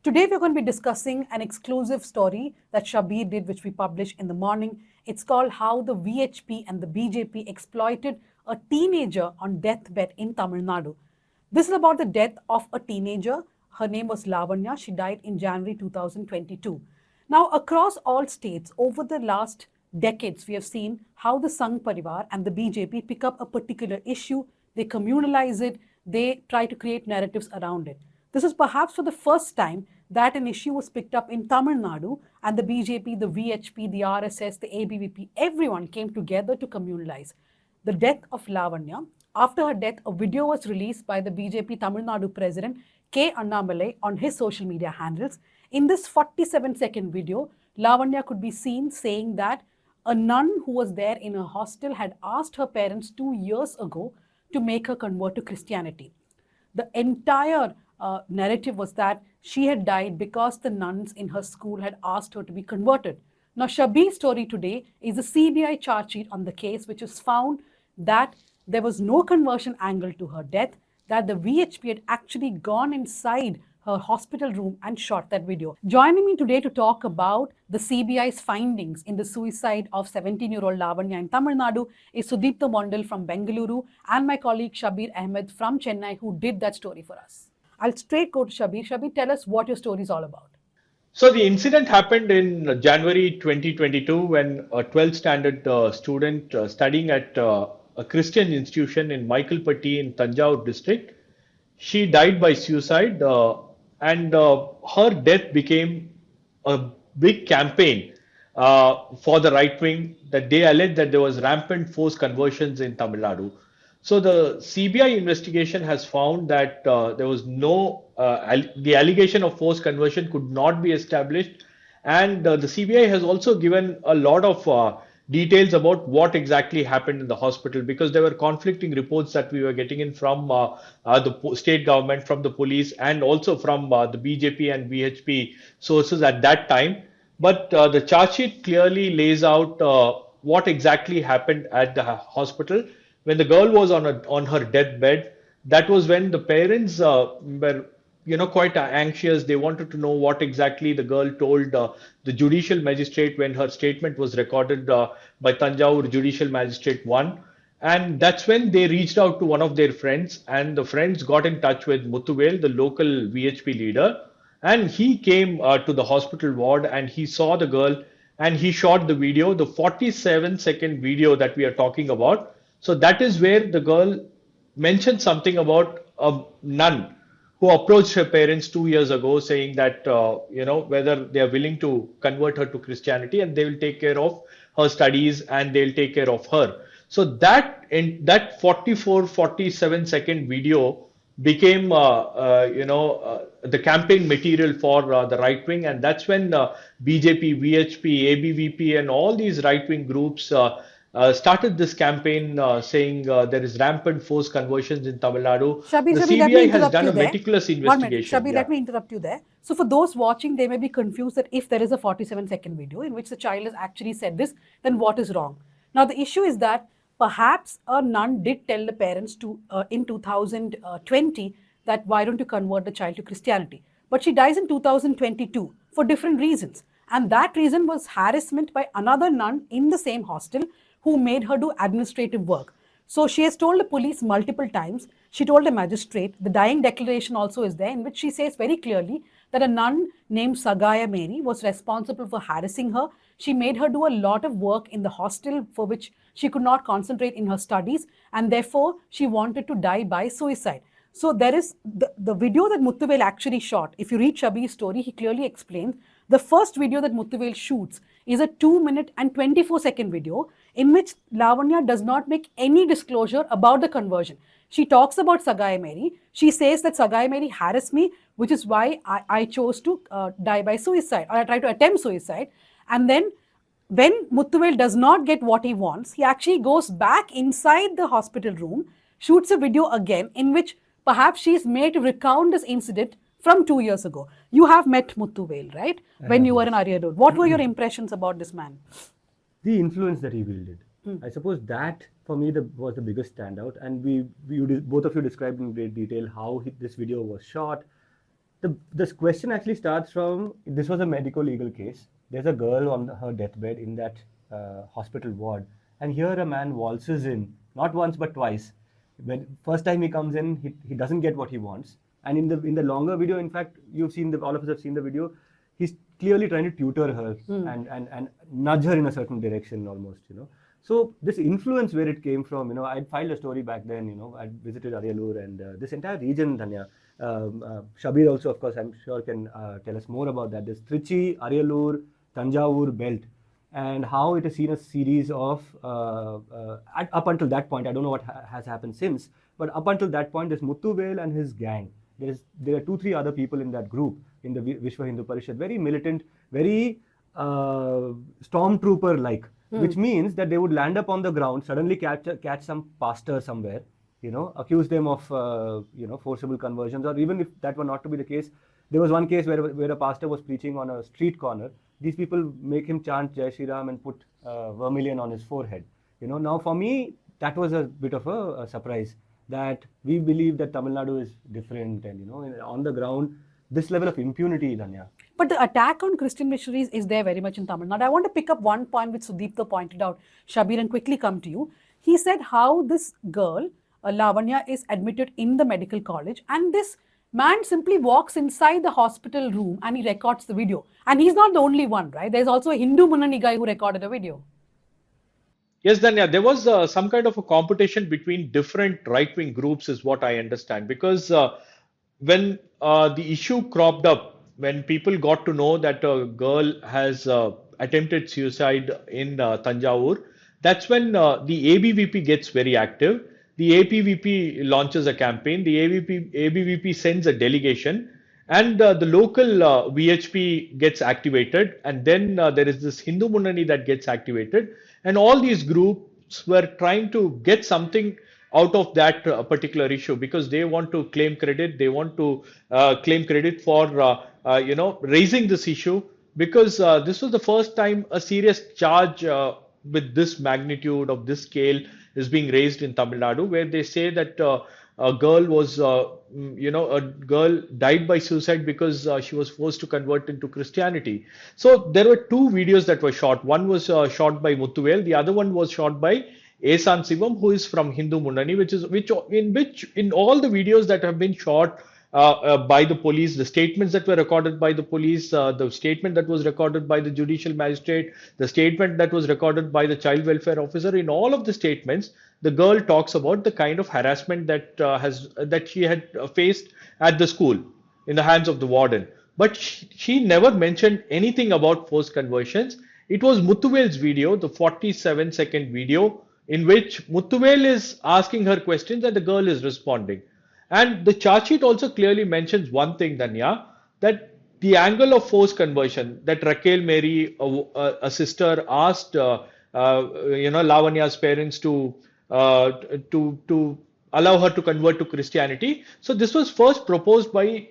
Today we're going to be discussing an exclusive story that Shabir did, which we published in the morning. It's called How the VHP and the BJP Exploited a Teenager on Deathbed in Tamil Nadu. This is about the death of a teenager. Her name was Lavanya. She died in January 2022. Now, across all states, over the last decades, we have seen how the Sangh Parivar and the BJP pick up a particular issue, they communalize it, they try to create narratives around it. This is perhaps for the first time that an issue was picked up in Tamil Nadu, and the BJP, the VHP, the RSS, the ABVP, everyone came together to communalize the death of Lavanya. After her death, a video was released by the BJP Tamil Nadu president K. Annamalai on his social media handles. In this 47-second video, Lavanya could be seen saying that a nun who was there in her hostel had asked her parents 2 years ago to make her convert to Christianity. The entire narrative was that she had died because the nuns in her school had asked her to be converted. Now, Shabir's story today is a CBI charge sheet on the case, which has found that there was no conversion angle to her death, that the VHP had actually gone inside her hospital room and shot that video. Joining me today to talk about the CBI's findings in the suicide of 17-year-old Lavanya in Tamil Nadu is Sudipta Mondal from Bengaluru and my colleague Shabir Ahmed from Chennai, who did that story for us. I'll straight go to Shabir. Shabir, tell us what your story is all about. So the incident happened in January 2022 when a 12th standard student studying at a Christian institution in Michaelpatti in Thanjavur district, she died by suicide, and her death became a big campaign for the right wing, that they alleged that there was rampant forced conversions in Tamil Nadu. So the CBI investigation has found that there was the allegation of forced conversion could not be established, and the CBI has also given a lot of details about what exactly happened in the hospital, because there were conflicting reports that we were getting in from the state government, from the police, and also from the BJP and VHP sources at that time. But the charge sheet clearly lays out what exactly happened at the hospital. When the girl was on her deathbed, that was when the parents were quite anxious. They wanted to know what exactly the girl told the judicial magistrate when her statement was recorded by Thanjavur Judicial Magistrate 1. And that's when they reached out to one of their friends, and the friends got in touch with Muthuvel, the local VHP leader, and he came to the hospital ward and he saw the girl and he shot the video, the 47-second video that we are talking about. So that is where the girl mentioned something about a nun who approached her parents 2 years ago, saying that whether they are willing to convert her to Christianity and they will take care of her studies and they'll take care of her. So that 47-second video became the campaign material for the right wing, and that's when BJP, VHP, ABVP, and all these right wing groups started this campaign saying there is rampant forced conversions in Tamil Nadu. Shabir, the Shabir, CBI has done a meticulous investigation. 1 minute. Shabir, let me interrupt you there. So for those watching, they may be confused that if there is a 47-second video in which the child has actually said this, then what is wrong? Now, the issue is that perhaps a nun did tell the parents in 2020 that why don't you convert the child to Christianity? But she dies in 2022 for different reasons. And that reason was harassment by another nun in the same hostel who made her do administrative work. So she has told the police multiple times. She told the magistrate. The dying declaration also is there, in which she says very clearly that a nun named Sagaya Mary was responsible for harassing her. She made her do a lot of work in the hostel for which she could not concentrate in her studies, and therefore she wanted to die by suicide. So there is the video that Muthuvel actually shot. If you read Shabir's story, he clearly explains the first video that Muthuvel shoots is a 2-minute and 24-second video in which Lavanya does not make any disclosure about the conversion. She talks about Sagaya Mary. She says that Sagaya Mary harassed me, which is why I chose to die by suicide, or I tried to attempt suicide. And then when Muthuvel does not get what he wants, he actually goes back inside the hospital room, shoots a video again in which perhaps she is made to recount this incident from 2 years ago. You have met Muthuvel, right? When you were in Ariyadur. What were your impressions about this man? The influence that he wielded. I suppose that for me was the biggest standout, and both of you described in great detail how this video was shot. this question actually starts from, this was a medico legal case. There's a girl on her deathbed in that hospital ward, and here a man waltzes in, not once but twice. When first time he comes in, he doesn't get what he wants, and in the longer video, in fact, you've seen all of us have seen the video. He's clearly trying to tutor her and nudge her in a certain direction almost, you know. So this influence, where it came from, you know, I'd filed a story back then, you know, I'd visited Ariyalur and this entire region, Dhanya. Shabir also, of course, I'm sure can tell us more about that. This Trichy, Ariyalur, Thanjavur belt, and how it has seen a series of, up until that point, I don't know what has happened since, but up until that point, there's Muthuvel and his gang. There are 2-3 other people in that group, in the Vishwa Hindu Parishad, very militant, very stormtrooper-like, which means that they would land up on the ground, suddenly catch some pastor somewhere, you know, accuse them of, you know, forcible conversions, or even if that were not to be the case, there was one case where a pastor was preaching on a street corner. These people make him chant Jai Shri Ram and put vermilion on his forehead. You know, now for me, that was a bit of a surprise, that we believe that Tamil Nadu is different, and, you know, on the ground, this level of impunity, Dhanya. But the attack on Christian missionaries is there very much in Tamil Nadu. I want to pick up one point which Sudipta pointed out, Shabir, and quickly come to you. He said how this girl, Lavanya, is admitted in the medical college, and this man simply walks inside the hospital room and he records the video. And he's not the only one, right? There's also a Hindu Munani guy who recorded a video. Yes, Danya, there was some kind of a competition between different right-wing groups, is what I understand. Because when the issue cropped up, when people got to know that a girl has attempted suicide in Thanjavur, that's when the ABVP gets very active. The ABVP launches a campaign. The ABVP sends a delegation, and the local VHP gets activated, and then there is this Hindu Munani that gets activated, and all these groups were trying to get something out of that particular issue, because they want to claim credit. They want to claim credit for you know, raising this issue, because this was the first time a serious charge with this magnitude, of this scale, is being raised in Tamil Nadu, where they say that a girl was, you know, a girl died by suicide because she was forced to convert into Christianity. So there were 2 videos that were shot. One was shot by Muthuvel. The other one was shot by Esan Sivam, who is from Hindu Munani, which in all the videos that have been shot by the police, the statements that were recorded by the police, the statement that was recorded by the judicial magistrate, the statement that was recorded by the child welfare officer, in all of the statements, the girl talks about the kind of harassment that she had faced at the school in the hands of the warden. But she never mentioned anything about forced conversions. It was Muthuvel's video, the 47-second video, in which Muthuvel is asking her questions and the girl is responding. And the charge sheet also clearly mentions one thing, Danya, that the angle of forced conversion, that Raquel Mary, a sister, asked you know, Lavanya's parents to allow her to convert to Christianity. So this was first proposed by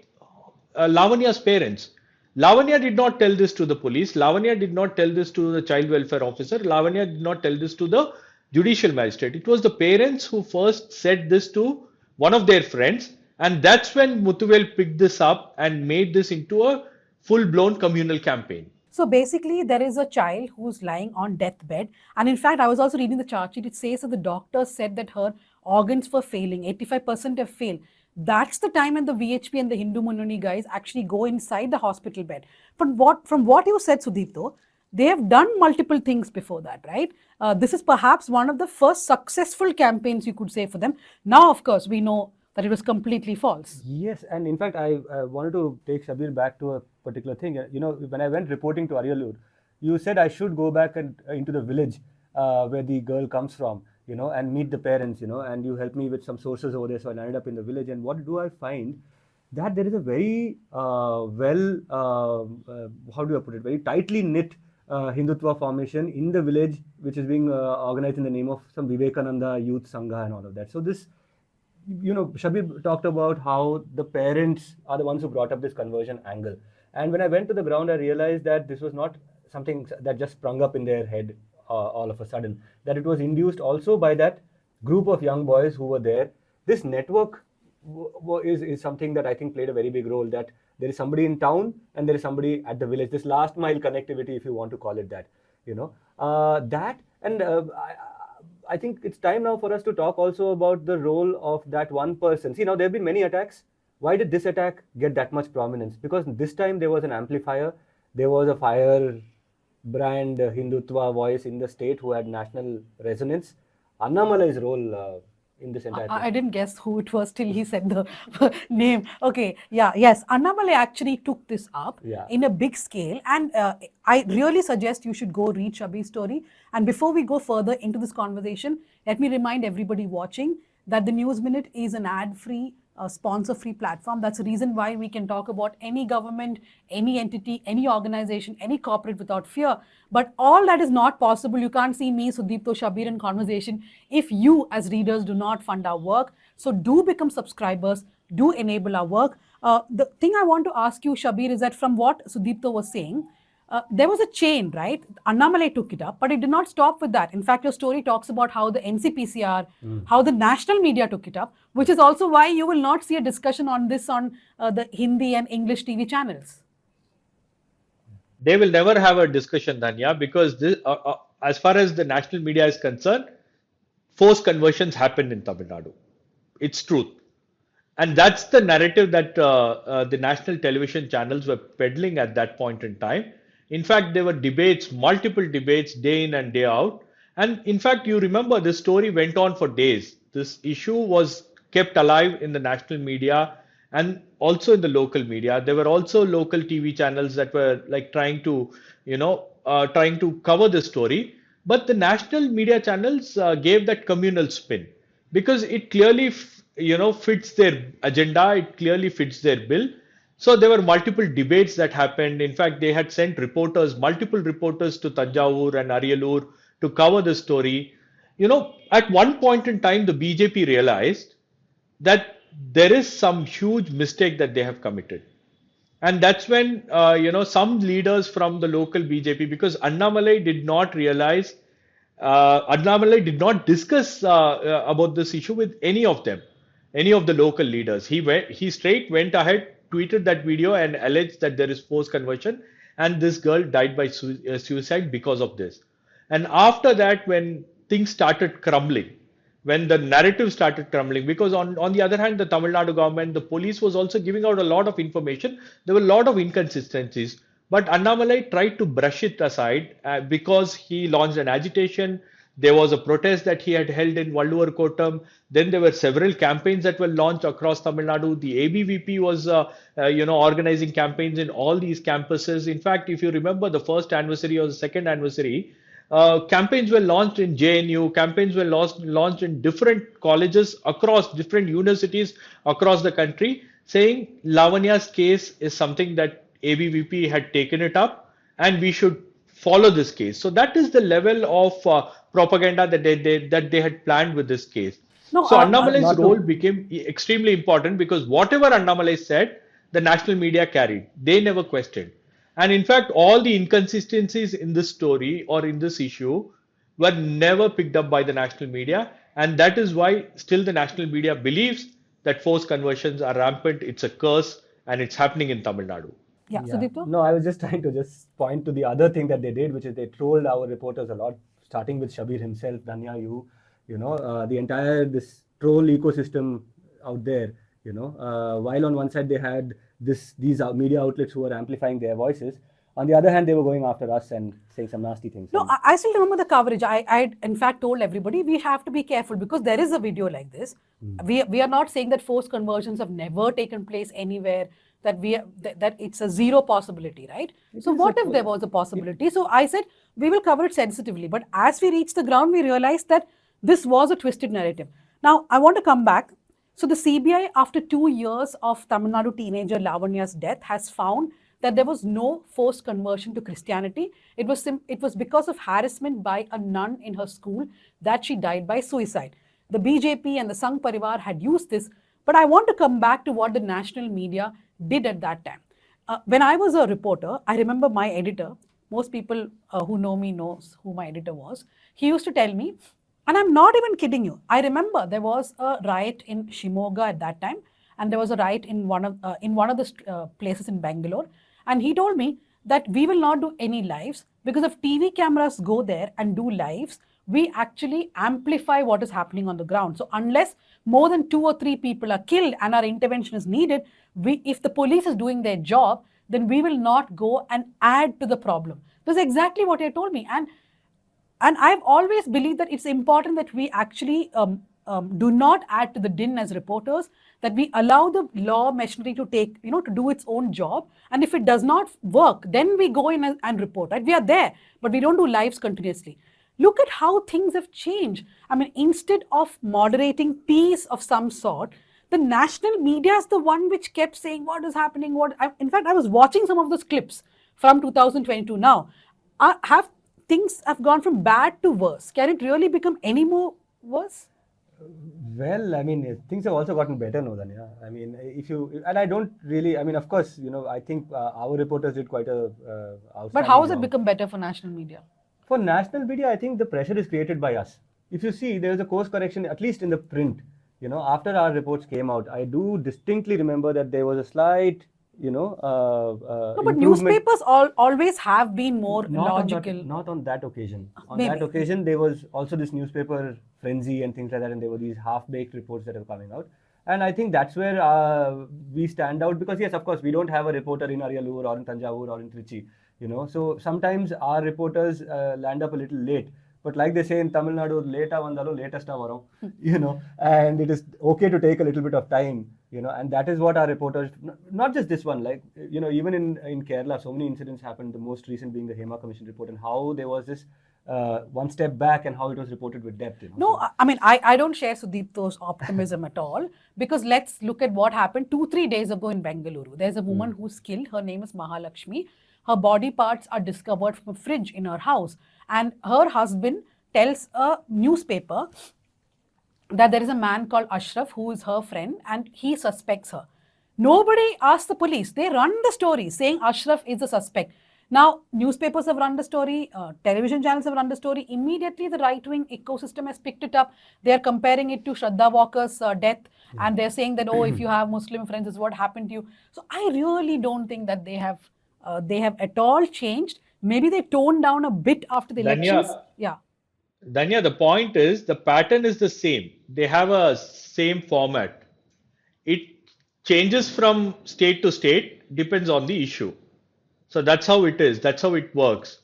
Lavanya's parents. Lavanya did not tell this to the police. Lavanya did not tell this to the child welfare officer. Lavanya did not tell this to the judicial magistrate. It was the parents who first said this to one of their friends, and that's when Muthuvel picked this up and made this into a full-blown communal campaign. So basically, there is a child who's lying on deathbed, and in fact, I was also reading the charge sheet. It says that the doctor said that her organs were failing, 85% have failed. That's the time when the VHP and the Hindu Munani guys actually go inside the hospital bed. From what you said, Sudipto, they have done multiple things before that, right? This is perhaps one of the first successful campaigns, you could say, for them. Now, of course, we know that it was completely false. Yes, and in fact, I wanted to take Shabir back to a particular thing. You know, when I went reporting to Ariyalur, you said I should go back and into the village where the girl comes from, you know, and meet the parents, you know, and you helped me with some sources over there. So I ended up in the village, and what do I find? That there is a very how do I put it, very tightly knit Hindutva formation in the village, which is being organized in the name of some Vivekananda Youth Sangha and all of that. So this, you know, Shabir talked about how the parents are the ones who brought up this conversion angle. And when I went to the ground, I realized that this was not something that just sprung up in their head all of a sudden, that it was induced also by that group of young boys who were there. This network is something that I think played a very big role, that There is somebody in town and there is somebody at the village. This last mile connectivity, if you want to call it that, I think it's time now for us to talk also about the role of that one person. See, now there have been many attacks. Why did this attack get that much prominence? Because this time there was an amplifier, there was a fire brand Hindutva voice in the state who had national resonance. Annamalai's role in this entire thing. I didn't guess who it was till he said the name. Okay, yes. Annamalai actually took this up in a big scale, and I really suggest you should go read Shabir's story. And before we go further into this conversation, let me remind everybody watching that the News Minute is an ad-free, sponsor-free platform. That's the reason why we can talk about any government, any entity, any organization, any corporate without fear. But all that is not possible. You can't see me, Sudipto, Shabir in conversation if you as readers do not fund our work. So do become subscribers, do enable our work. The thing I want to ask you, Shabir, is that from what Sudipto was saying, there was a chain, right? Annamalai took it up, but it did not stop with that. In fact, your story talks about how the NCPCR, how the national media took it up, which is also why you will not see a discussion on this on the Hindi and English TV channels. They will never have a discussion, Dhanya, because this, as far as the national media is concerned, forced conversions happened in Tamil Nadu. It's truth. And that's the narrative that the national television channels were peddling at that point in time. In fact, there were debates, multiple debates, day in and day out. And in fact, you remember this story went on for days. This issue was kept alive in the national media and also in the local media. There were also local TV channels that were like trying to cover the story. But the national media channels gave that communal spin because it clearly, fits their agenda. It clearly fits their bill. So there were multiple debates that happened. In fact, they had sent multiple reporters to Thanjavur and Ariyalur to cover the story. At one point in time, the BJP realized that there is some huge mistake that they have committed. And that's when, some leaders from the local BJP, because Annamalai did not realize, Annamalai did not discuss about this issue with any of them, any of the local leaders. He straight went ahead, tweeted that video and alleged that there is forced conversion and this girl died by suicide because of this. And after that, when things started crumbling, when the narrative started crumbling, because on the other hand, the Tamil Nadu government, the police was also giving out a lot of information. There were a lot of inconsistencies. But Annamalai tried to brush it aside because he launched an agitation. There was a protest that he had held in Valluvar Kottam. Then there were several campaigns that were launched across Tamil Nadu. The ABVP was, organizing campaigns in all these campuses. In fact, if you remember the first anniversary or the second anniversary, campaigns were launched in JNU. Campaigns were launched in different colleges across different universities across the country, saying Lavanya's case is something that ABVP had taken it up and we should follow this case. So that is the level of propaganda that they had planned with this case. So Annamalai's role became extremely important because whatever Annamalai said, the national media carried. They never questioned. And in fact, all the inconsistencies in this story or in this issue were never picked up by the national media. And that is why still the national media believes that forced conversions are rampant, it's a curse, and it's happening in Tamil Nadu. Yeah. Sudipto? No, I was just trying to just point to the other thing that they did, which is they trolled our reporters a lot, starting with Shabir himself, Dhanya, the entire this troll ecosystem out there, while on one side they had these media outlets who were amplifying their voices, on the other hand they were going after us and saying some nasty things. No, I still remember the coverage. I in fact told everybody we have to be careful because there is a video like this. We are not saying that forced conversions have never taken place anywhere, that it's a zero possibility, right? So what if there was a possibility? So I said we will cover it sensitively, but as we reached the ground, we realized that this was a twisted narrative. Now I want to come back. So the CBI, after 2 years of Tamil Nadu teenager Lavanya's death, has found that there was no forced conversion to Christianity. It was because of harassment by a nun in her school that she died by suicide. The BJP and the Sangh Parivar had used this, but I want to come back to what the national media did at that time. When I was a reporter, I remember my editor, most people who know me knows who my editor was. He used to tell me, and I'm not even kidding you, I remember there was a riot in Shimoga at that time, and there was a riot in one of the places in Bangalore, and he told me that we will not do any lives because if TV cameras go there and do lives, we actually amplify what is happening on the ground. So unless more than 2 or 3 people are killed and our intervention is needed, if the police is doing their job, then we will not go and add to the problem. That's exactly what he told me. And I've always believed that it's important that we actually do not add to the din as reporters, that we allow the law machinery to to do its own job. And if it does not work, then we go in and report, right? We are there, but we don't do lives continuously. Look at how things have changed. I mean, instead of moderating peace of some sort, the national media is the one which kept saying what is happening. In fact, I was watching some of those clips from 2022 now. Things have gone from bad to worse. Can it really become any more worse? Well, I mean, things have also gotten better, no, Danya. I mean, and I don't really, I mean, of course, I think our reporters did quite a outstanding But how has it job. become better for national media? For national media, I think the pressure is created by us. If you see, there is a course correction, at least in the print. After our reports came out, I do distinctly remember that there was a slight, No, but improvement. newspapers always have been more logical. Not on that occasion. On Maybe. that occasion, there was also this newspaper frenzy and things like that, and there were these half-baked reports that were coming out. And I think that's where we stand out because, yes, of course, we don't have a reporter in Ariyalur or in Thanjavur or in Trichy. So sometimes our reporters land up a little late. But like they say in Tamil Nadu, late vandalo latest varum, and it is okay to take a little bit of time, and that is what our reporters, not just this one, like, even in Kerala, so many incidents happened, the most recent being the Hema Commission report, and how there was this one step back and how it was reported with depth. No, I mean, I don't share Sudeepto's optimism at all, because let's look at what happened 2-3 days ago in Bengaluru. There's a woman who's killed. Her name is Mahalakshmi. Her body parts are discovered from a fridge in her house. And her husband tells a newspaper that there is a man called Ashraf who is her friend and he suspects her. Nobody asks the police. They run the story saying Ashraf is the suspect. Now, newspapers have run the story, television channels have run the story. Immediately, the right-wing ecosystem has picked it up. They are comparing it to Shraddha Walker's death, and they're saying that, oh, if you have Muslim friends, this is what happened to you. So I really don't think that they have at all changed. Maybe they toned down a bit after the elections. Yeah. Danya, the point is the pattern is the same. They have a same format. It changes from state to state, depends on the issue. So that's how it is. That's how it works.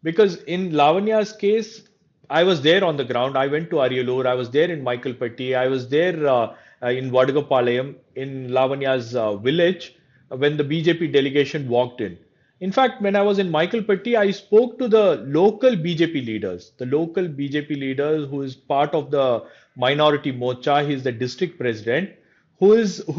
Because in Lavanya's case, I was there on the ground. I went to Ariyalur. I was there in Maikalpatti. I was there in Vadagapalayam, in Lavanya's village, when the BJP delegation walked in. In fact, when I was in Maikalpatti, I spoke to the local BJP leaders. The local BJP leader who is part of the minority Mocha. He is the district president who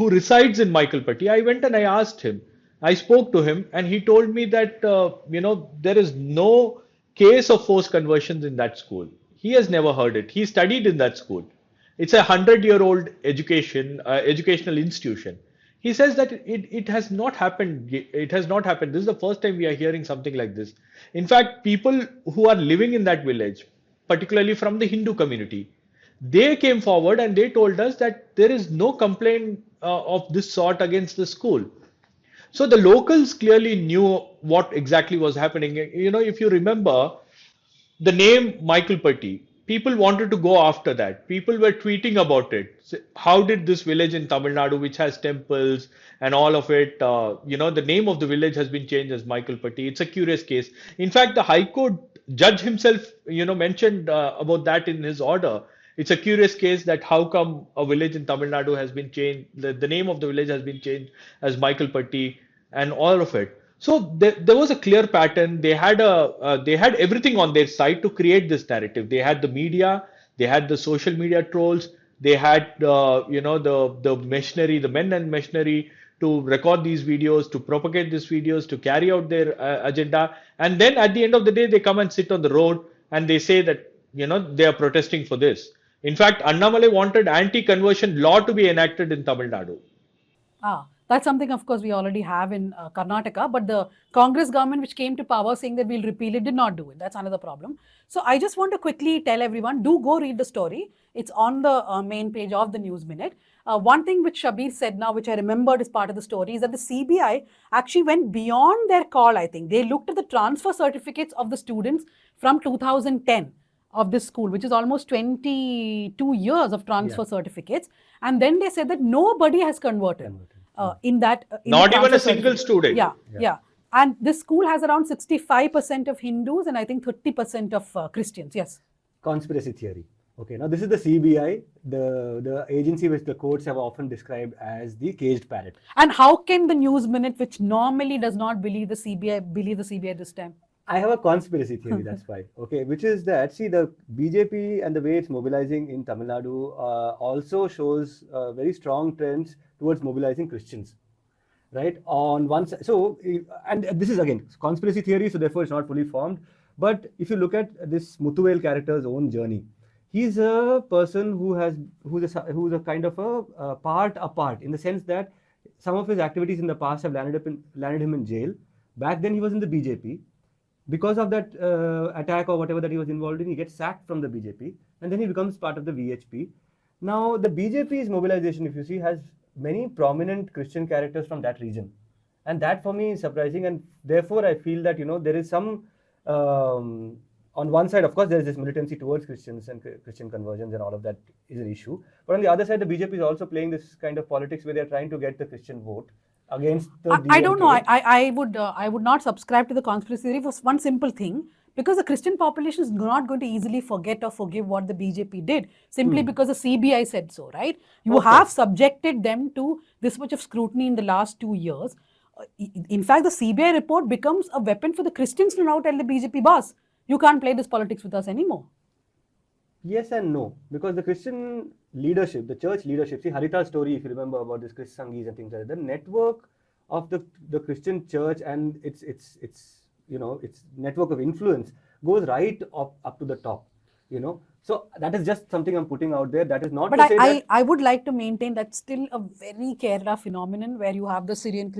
resides in Maikalpatti. I went and I asked him. I spoke to him and he told me that, there is no case of forced conversions in that school. He has never heard it. He studied in that school. It's a 100-year-old educational institution. He says that it has not happened. It has not happened. This is the first time we are hearing something like this. In fact, people who are living in that village, particularly from the Hindu community, they came forward and they told us that there is no complaint of this sort against the school. So the locals clearly knew what exactly was happening. If you remember the name Maikalpatti, people wanted to go after that. People were tweeting about it. So how did this village in Tamil Nadu, which has temples and all of it, the name of the village has been changed as Maikalpatti. It's a curious case. In fact, the High Court judge himself, mentioned about that in his order. It's a curious case that how come a village in Tamil Nadu has been changed, the name of the village has been changed as Maikalpatti and all of it. So there was a clear pattern. They had everything on their side to create this narrative. They had the media, they had the social media trolls, they had the machinery, the men and machinery to record these videos, to propagate these videos, to carry out their agenda. And then at the end of the day, they come and sit on the road and they say that they are protesting for this. In fact, Annamalai wanted anti-conversion law to be enacted in Tamil Nadu. That's something, of course, we already have in Karnataka, but the Congress government, which came to power saying that we'll repeal it, did not do it. That's another problem. So I just want to quickly tell everyone, do go read the story. It's on the main page of the News Minute. One thing which Shabir said now, which I remembered as part of the story, is that the CBI actually went beyond their call, I think. They looked at the transfer certificates of the students from 2010 of this school, which is almost 22 years of transfer certificates. And then they said that nobody has converted. In that, not even a single student. Yeah. And this school has around 65% of Hindus and I think 30% of Christians. Yes. Conspiracy theory. Okay, now this is the CBI, the agency which the courts have often described as the caged parrot. And how can the News Minute, which normally does not believe the CBI this time? I have a conspiracy theory, that's why. Okay, which is that, see, the BJP and the way it's mobilizing in Tamil Nadu also shows very strong trends towards mobilizing Christians, right? On one side, so, and this is again conspiracy theory, so therefore it's not fully formed. But if you look at this Muthuvel character's own journey, he's a person who's a kind of a part apart, in the sense that some of his activities in the past have landed him in jail. Back then he was in the BJP. Because of that attack or whatever that he was involved in, he gets sacked from the BJP and then he becomes part of the VHP. Now, the BJP's mobilization, if you see, has many prominent Christian characters from that region. And that for me is surprising. And therefore, I feel that, there is some, on one side, of course, there is this militancy towards Christians and Christian conversions and all of that is an issue. But on the other side, the BJP is also playing this kind of politics where they're trying to get the Christian vote against the I don't know. I would not subscribe to the conspiracy theory for one simple thing, because the Christian population is not going to easily forget or forgive what the BJP did simply because the CBI said so, right? You have subjected them to this much of scrutiny in the last 2 years. In fact, the CBI report becomes a weapon for the Christians to now tell the BJP boss, you can't play this politics with us anymore. Yes and no, because the Christian leadership, the church leadership, see Harita's story, if you remember about this Chris Sanghis and things like that, the network of the Christian church and its network of influence goes right up to the top, So that is just something I'm putting out there. That is not but to say that... I would like to maintain that's still a very Kerala phenomenon where you have the Syrian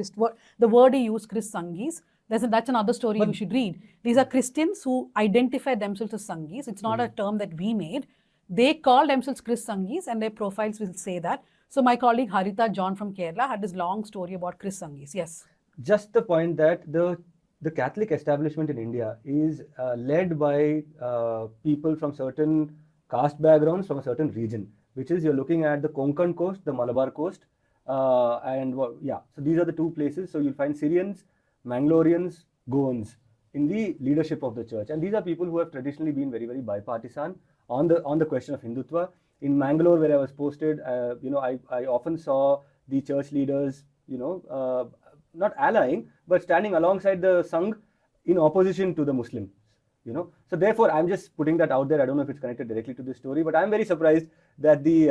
the word he used, Chris Sanghis. That's another story you should read. These are Christians who identify themselves as Sanghis. It's not a term that we made. They call themselves Chris Sanghis and their profiles will say that. So my colleague Harita John from Kerala had this long story about Chris Sanghis. Yes. Just the point that the Catholic establishment in India is led by people from certain caste backgrounds from a certain region, which is you're looking at the Konkan coast, the Malabar coast, so these are the two places. So you'll find Syrians, Mangaloreans, Goans in the leadership of the church, and these are people who have traditionally been very, very bipartisan on the question of Hindutva. In Mangalore, where I was posted, I often saw the church leaders, not allying, but standing alongside the Sangh in opposition to the Muslims, So therefore, I'm just putting that out there. I don't know if it's connected directly to this story, but I'm very surprised that the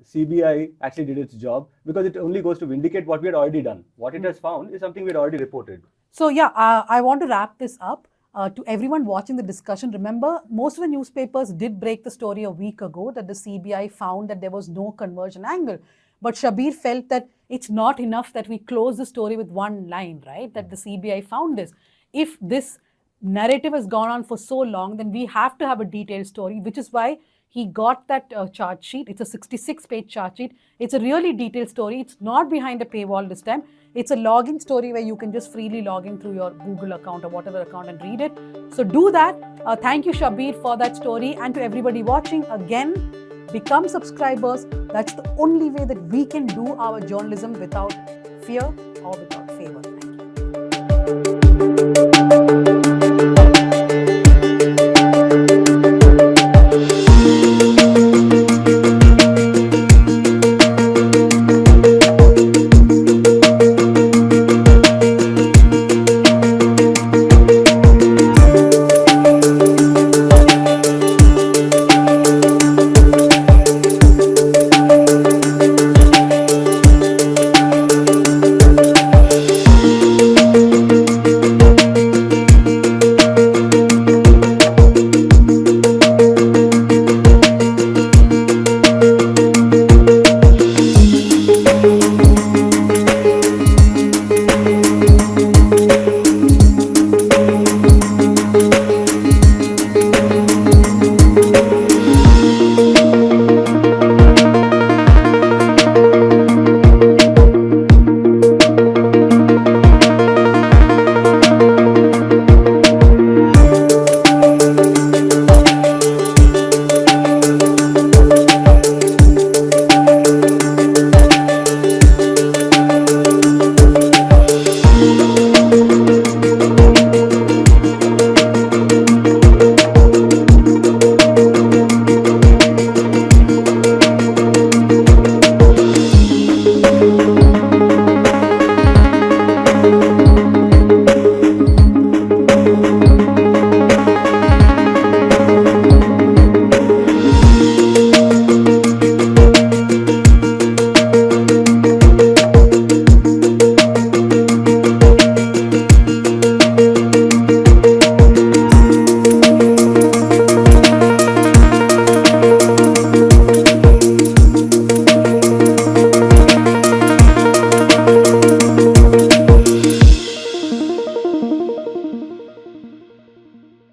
CBI actually did its job, because it only goes to vindicate what we had already done. What it has found is something we had already reported. So I want to wrap this up. To everyone watching the discussion, remember, most of the newspapers did break the story a week ago that the CBI found that there was no conversion angle. But Shabir felt that it's not enough that we close the story with one line, right? That the CBI found this. If this narrative has gone on for so long, then we have to have a detailed story, which is why he got that charge sheet. It's a 66-page charge sheet. It's a really detailed story. It's not behind a paywall this time. It's a login story where you can just freely log in through your Google account or whatever account and read it. So do that. Thank you, Shabir, for that story. And to everybody watching, again, become subscribers. That's the only way that we can do our journalism without fear or without favor. Thank you.